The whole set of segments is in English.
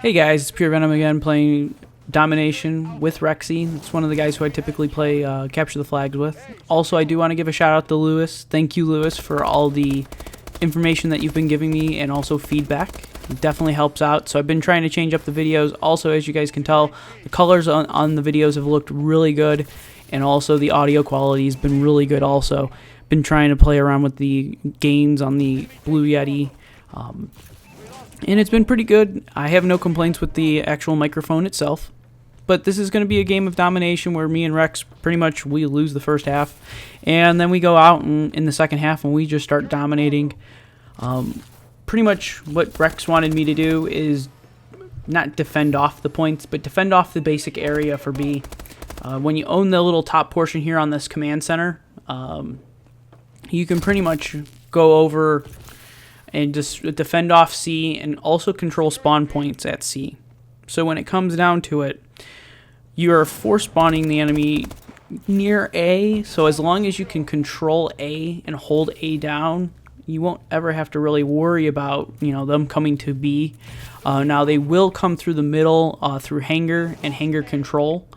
Hey guys, it's Pure Venom again, playing Domination with Rexy. It's one of the guys who I typically play Capture the Flags with. Also, I do want to give a shout out to Lewis. Thank you, Lewis, for all the information that you've been giving me and also feedback. It definitely helps out. So I've been trying to change up the videos. Also, as you guys can tell, the colors on the videos have looked really good, and also the audio quality has been really good also. Been trying to play around with the gains on the Blue Yeti. And it's been pretty good. I have no complaints with the actual microphone itself. But this is going to be a game of domination where me and Rex pretty much we lose the first half. And then we go out in the second half and we just start dominating. Pretty much what Rex wanted me to do is not defend off the points, but defend off the basic area for B. When you own the little top portion here on this command center, you can pretty much go over and just defend off C and also control spawn points at C. So when it comes down to it, you are force spawning the enemy near A, so as long as you can control A and hold A down, you won't ever have to really worry about, them coming to B. Now they will come through the middle through hangar and hangar control.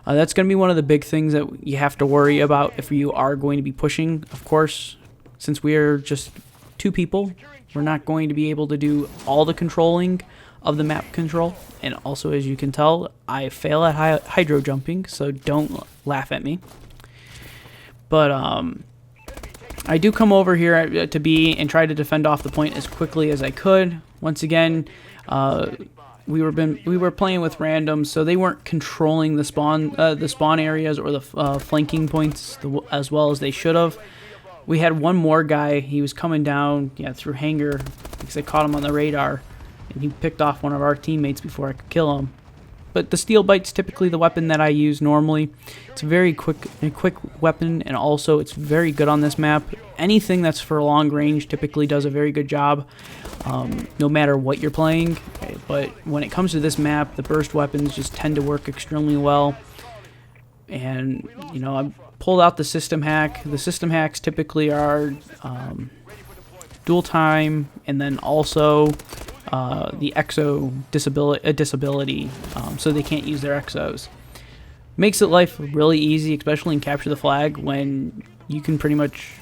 That's going to be one of the big things that you have to worry about if you are going to be pushing. Of course, since we are just two people, we're not going to be able to do all the controlling of the map control. And also, as you can tell, I fail at hydro jumping, so don't laugh at me. But I do come over here to B and try to defend off the point as quickly as I could. Once again, we were playing with randoms, so they weren't controlling the spawn areas or the flanking points as well as they should have. We had one more guy. He was coming down, through hangar because I caught him on the radar, and he picked off one of our teammates before I could kill him. But the steel bite's typically the weapon that I use normally. It's a very quick weapon, and also it's very good on this map. Anything that's for long range typically does a very good job, no matter what you're playing. But when it comes to this map, the burst weapons just tend to work extremely well. And I pulled out the system hack. The system hacks typically are dual time, and then also the exo disability, so they can't use their exos. Makes it life really easy, especially in Capture the Flag, when you can pretty much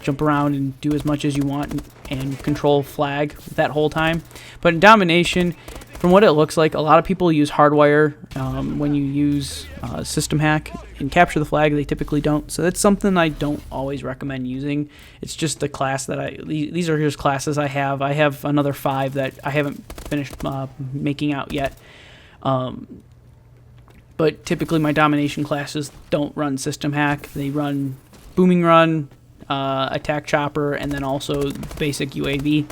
jump around and do as much as you want and control flag that whole time. But in Domination, from what it looks like, a lot of people use hardwire when you use system hack. In Capture the Flag, they typically don't. So that's something I don't always recommend using. It's just the class that these are just classes I have. I have another 5 that I haven't finished making out yet. But typically my Domination classes don't run system hack. They run booming run, attack chopper, and then also basic UAV.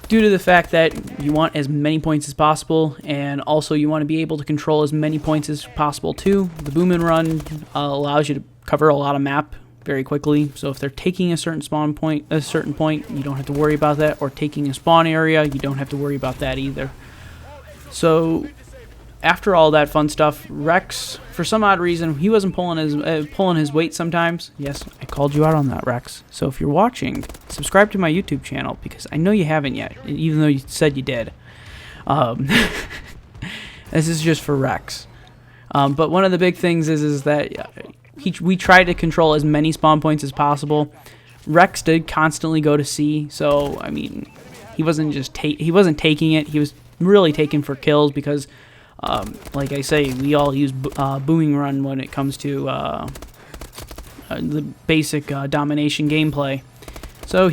Due to the fact that you want as many points as possible, and also you want to be able to control as many points as possible too. The boom and run allows you to cover a lot of map very quickly. So if they're taking a certain point, you don't have to worry about that. Or taking a spawn area, you don't have to worry about that either. So after all that fun stuff, Rex, for some odd reason, he wasn't pulling his weight sometimes. Yes, I called you out on that, Rex. So if you're watching, subscribe to my YouTube channel, because I know you haven't yet, even though you said you did. This is just for Rex. But one of the big things is that we try to control as many spawn points as possible. Rex did constantly go to C, so I mean, he wasn't taking it. He was really taking for kills because, like I say, we all use booming run when it comes to the basic domination gameplay. So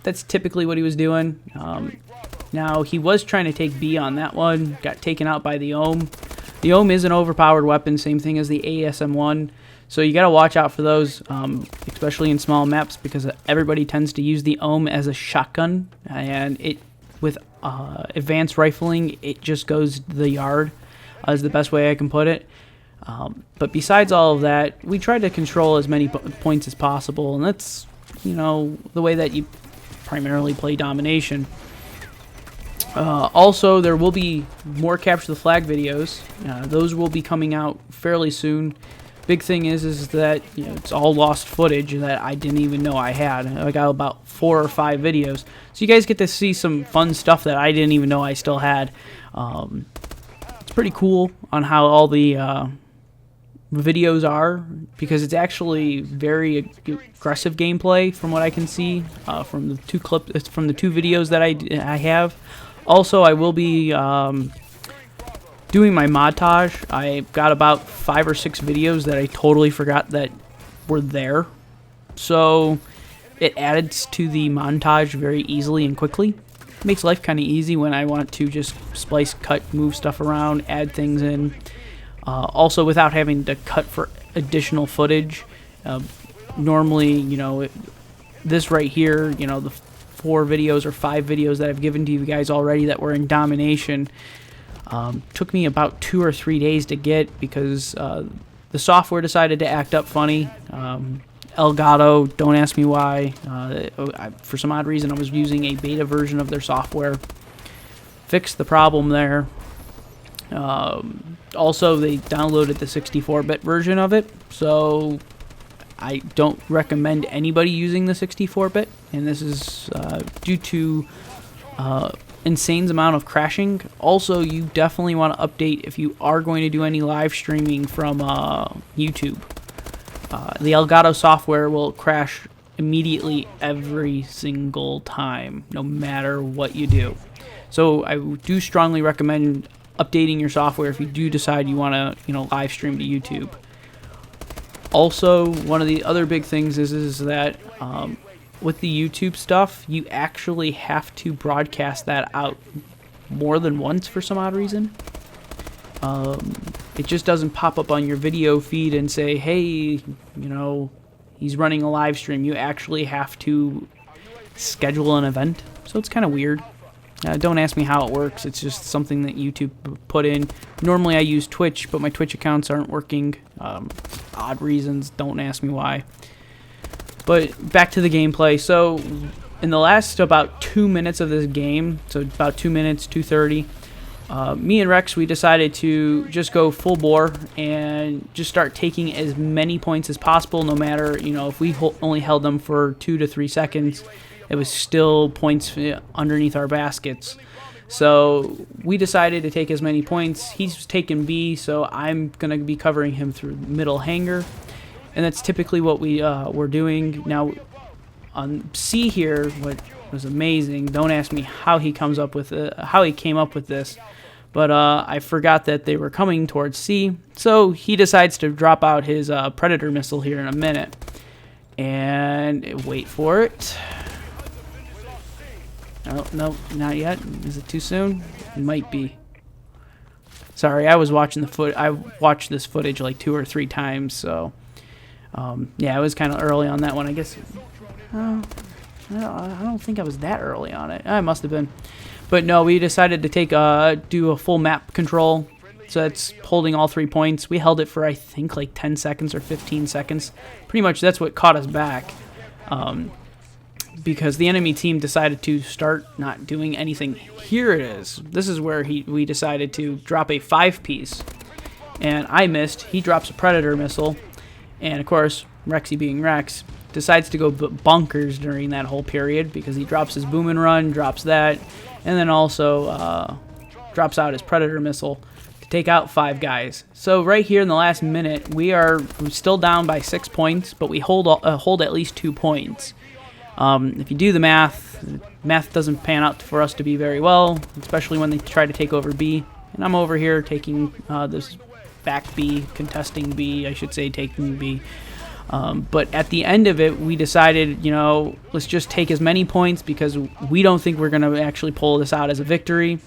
that's typically what he was doing. Now he was trying to take B on that one, got taken out by the Ohm. The Ohm is an overpowered weapon, same thing as the ASM-1. So you gotta watch out for those, especially in small maps, because everybody tends to use the Ohm as a shotgun, and with advanced rifling, it just goes the yard, is the best way I can put it. But besides all of that, we try to control as many points as possible, and that's, the way that you primarily play Domination. Also, there will be more Capture the Flag videos. Those will be coming out fairly soon. big thing is that it's all lost footage that I didn't even know I had. I got about 4 or 5 videos, so you guys get to see some fun stuff that I didn't even know I still had. It's pretty cool on how all the videos are, because it's actually very aggressive gameplay from what I can see from the 2 videos that I have. Also, I will be doing my montage. I got about 5 or 6 videos that I totally forgot that were there, so it adds to the montage very easily and quickly. It makes life kind of easy when I want to just splice, cut, move stuff around, add things in. Also, without having to cut for additional footage. Normally, this right here, the 4 videos or 5 videos that I've given to you guys already that were in Domination, took me about 2 or 3 days to get, because the software decided to act up funny. Elgato, don't ask me why. For some odd reason, I was using a beta version of their software. Fixed the problem there. Also, they downloaded the 64-bit version of it, so I don't recommend anybody using the 64-bit, and this is due to insane amount of crashing. Also, you definitely want to update if you are going to do any live streaming from YouTube. The Elgato software will crash immediately every single time, no matter what you do. So I do strongly recommend updating your software if you do decide you want to, live stream to YouTube. Also, one of the other big things is that with the YouTube stuff, you actually have to broadcast that out more than once for some odd reason. It just doesn't pop up on your video feed and say, hey, he's running a live stream. You actually have to schedule an event, so it's kind of weird. Don't ask me how it works. It's just something that YouTube put in. Normally I use Twitch, but my Twitch accounts aren't working. Odd reasons. Don't ask me why. But back to the gameplay. So in the last about 2 minutes of this game, so about 2 minutes, 2:30, me and Rex, we decided to just go full bore and just start taking as many points as possible, no matter, if we only held them for 2 to 3 seconds. It was still points underneath our baskets. So we decided to take as many points. He's taking B, so I'm going to be covering him through middle hanger. And that's typically what we're doing. Now, on C here, what was amazing, don't ask me how he came up with this, but I forgot that they were coming towards C. So he decides to drop out his Predator missile here in a minute. And wait for it. Oh, no, not yet. Is it too soon? It might be. Sorry, I was watching I watched this footage like 2 or 3 times, so yeah, it was kind of early on that one, I guess. I don't think I was that early on it. I must have been. But no, we decided to do a full map control. So that's holding all 3 points. We held it for, I think, like 10 seconds or 15 seconds. Pretty much that's what caught us back. Because the enemy team decided to start not doing anything. Here it is. This is where we decided to drop a 5-piece. And I missed. He drops a Predator missile. And, of course, Rexy being Rex, decides to go bonkers during that whole period, because he drops his boom and run, drops that, and then also drops out his Predator missile to take out 5 guys. So right here in the last minute, we're still down by 6 points, but we hold at least 2 points. If you do the math doesn't pan out for us to be very well, especially when they try to take over B. And I'm over here taking this back B, contesting B, I should say, taking B. But at the end of it, we decided, let's just take as many points, because we don't think we're going to actually pull this out as a victory.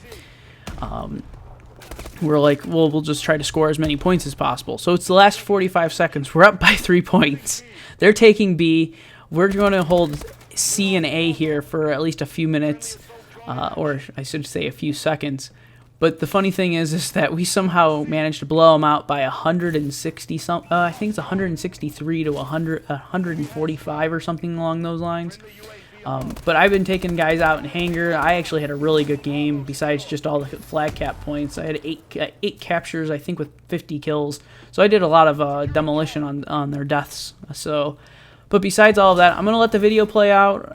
We're like, well, we'll just try to score as many points as possible. So it's the last 45 seconds. We're up by 3 points. They're taking B. We're going to hold C and A here for at least a few minutes, or I should say a few seconds. But the funny thing is that we somehow managed to blow them out by 160 I think it's 163 to 145 or something along those lines. But I've been taking guys out in Hanger. I actually had a really good game besides just all the flag cap points. I had eight captures, I think, with 50 kills. So I did a lot of demolition on their deaths. But besides all of that, I'm going to let the video play out.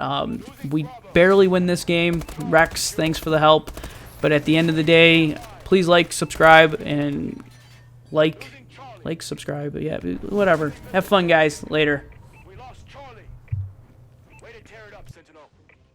We barely win this game. Rex, thanks for the help. But at the end of the day, please like, subscribe, and subscribe. But yeah, whatever. Have fun, guys. Later.